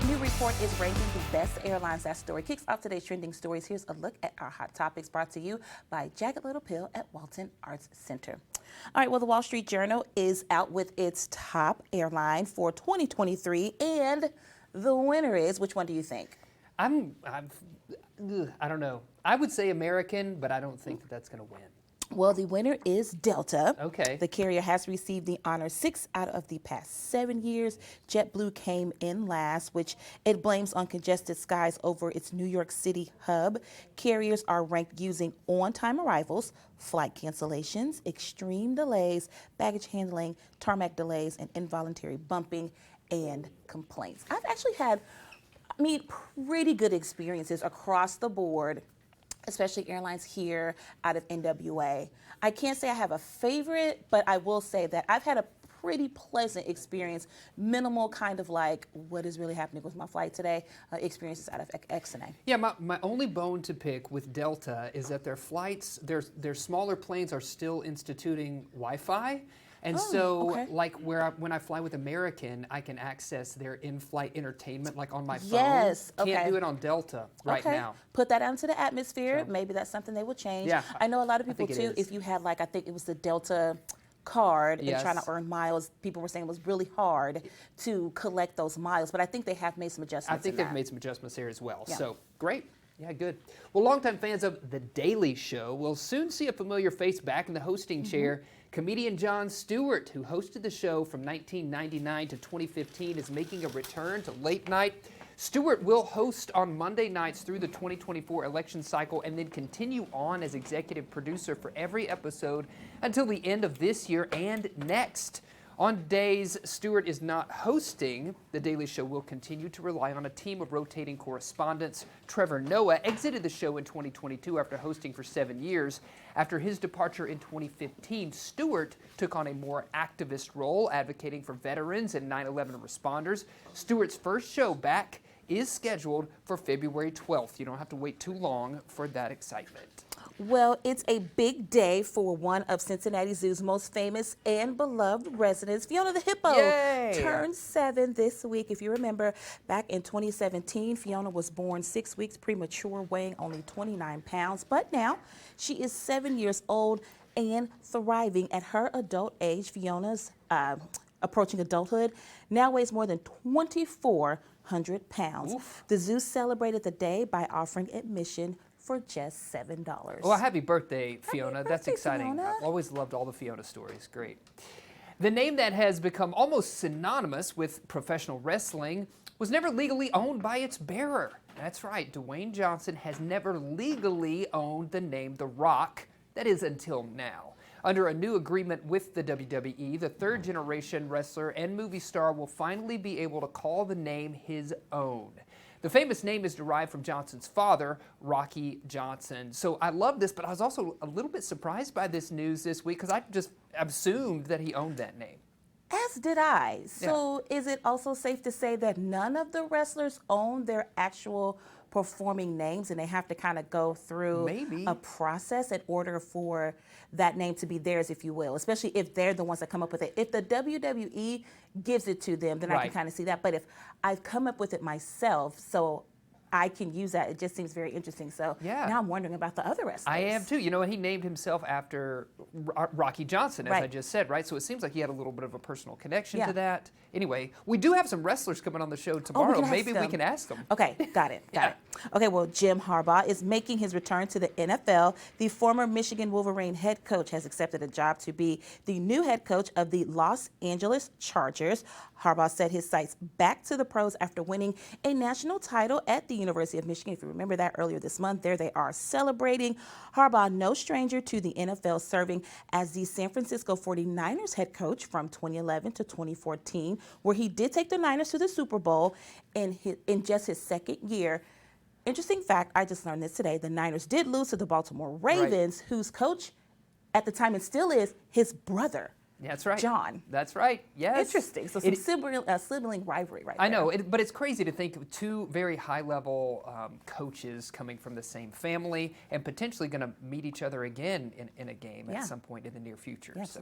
New report is ranking the best airlines. That story kicks off today's trending stories. Here's a look at our hot topics brought to you by Jagged Little Pill at Walton Arts Center. All right, well, the Wall Street Journal is out with its top airline for 2023, and the winner is, which one do you think? I don't know. I would say American, but I don't think that that's going to win. Well, the winner is Delta. Okay. The carrier has received the honor 6 out of the past 7 years. JetBlue came in last, which it blames on congested skies over its New York City hub. Carriers are ranked using on-time arrivals, flight cancellations, extreme delays, baggage handling, tarmac delays, and involuntary bumping and complaints. I've actually had, pretty good experiences across the board, especially airlines here out of NWA. I can't say I have a favorite, but I will say that I've had a pretty pleasant experience, minimal kind of like, what is really happening with my flight today, experiences out of XNA. Yeah, my only bone to pick with Delta is that their flights, their smaller planes are still instituting Wi-Fi. And like when I fly with American, I can access their in-flight entertainment like on my phone. Yes, okay. Can't do it on Delta right now. Put that out into the atmosphere. So, maybe that's something they will change. Yeah, I know a lot of people too, if you had like, I think it was the Delta card and trying to earn miles, people were saying it was really hard to collect those miles, but I think they have made some adjustments. I think they've made some adjustments there as well. Yeah. So great. Yeah, good. Well, longtime fans of The Daily Show will soon see a familiar face back in the hosting chair. Comedian Jon Stewart, who hosted the show from 1999 to 2015, is making a return to late night. Stewart will host on Monday nights through the 2024 election cycle and then continue on as executive producer for every episode until the end of this year and next. On days Stewart is not hosting, The Daily Show will continue to rely on a team of rotating correspondents. Trevor Noah exited the show in 2022 after hosting for 7 years. After his departure in 2015, Stewart took on a more activist role, advocating for veterans and 9/11 responders. Stewart's first show back is scheduled for February 12th. You don't have to wait too long for that excitement. Well, it's a big day for one of Cincinnati Zoo's most famous and beloved residents. Fiona the Hippo turned 7 this week. If you remember, back in 2017, Fiona was born 6 weeks premature, weighing only 29 pounds. But now she is 7 years old and thriving at her adult age. Fiona's approaching adulthood, now weighs more than 2,400 pounds. Oof. The zoo celebrated the day by offering admission for just $7. Well, happy birthday, Fiona. Happy That's birthday, exciting. Fiona. I've always loved all the Fiona stories. Great. The name that has become almost synonymous with professional wrestling was never legally owned by its bearer. That's right. Dwayne Johnson has never legally owned the name The Rock. That is until now. Under a new agreement with the WWE, the third-generation wrestler and movie star will finally be able to call the name his own. The famous name is derived from Johnson's father, Rocky Johnson. So I love this, but I was also a little bit surprised by this news this week because I just assumed that he owned that name. As did I. So is it also safe to say that none of the wrestlers own their actual performing names and they have to kind of go through a process in order for that name to be theirs, if you will, especially if they're the ones that come up with it. If the WWE gives it to them, then I can kind of see that. But if I've come up with it myself, so I can use that. It just seems very interesting. So now I'm wondering about the other wrestlers. I am too. You know, he named himself after Rocky Johnson, as I just said, right? So it seems like he had a little bit of a personal connection to that. Anyway, we do have some wrestlers coming on the show tomorrow. Maybe we can ask them. Okay, got it. Okay, well, Jim Harbaugh is making his return to the NFL. The former Michigan Wolverine head coach has accepted a job to be the new head coach of the Los Angeles Chargers. Harbaugh set his sights back to the pros after winning a national title at the University of Michigan. If you remember that earlier this month, there they are celebrating. Harbaugh, no stranger to the NFL, serving as the San Francisco 49ers head coach from 2011 to 2014, where he did take the Niners to the Super Bowl in just his second year. Interesting fact, I just learned this today, the Niners did lose to the Baltimore Ravens, whose coach at the time and still is his brother. That's right. John. That's right. Yes. Interesting. So some sibling rivalry right there. I know, but it's crazy to think of two very high-level coaches coming from the same family and potentially going to meet each other again in a game at some point in the near future. Yes. So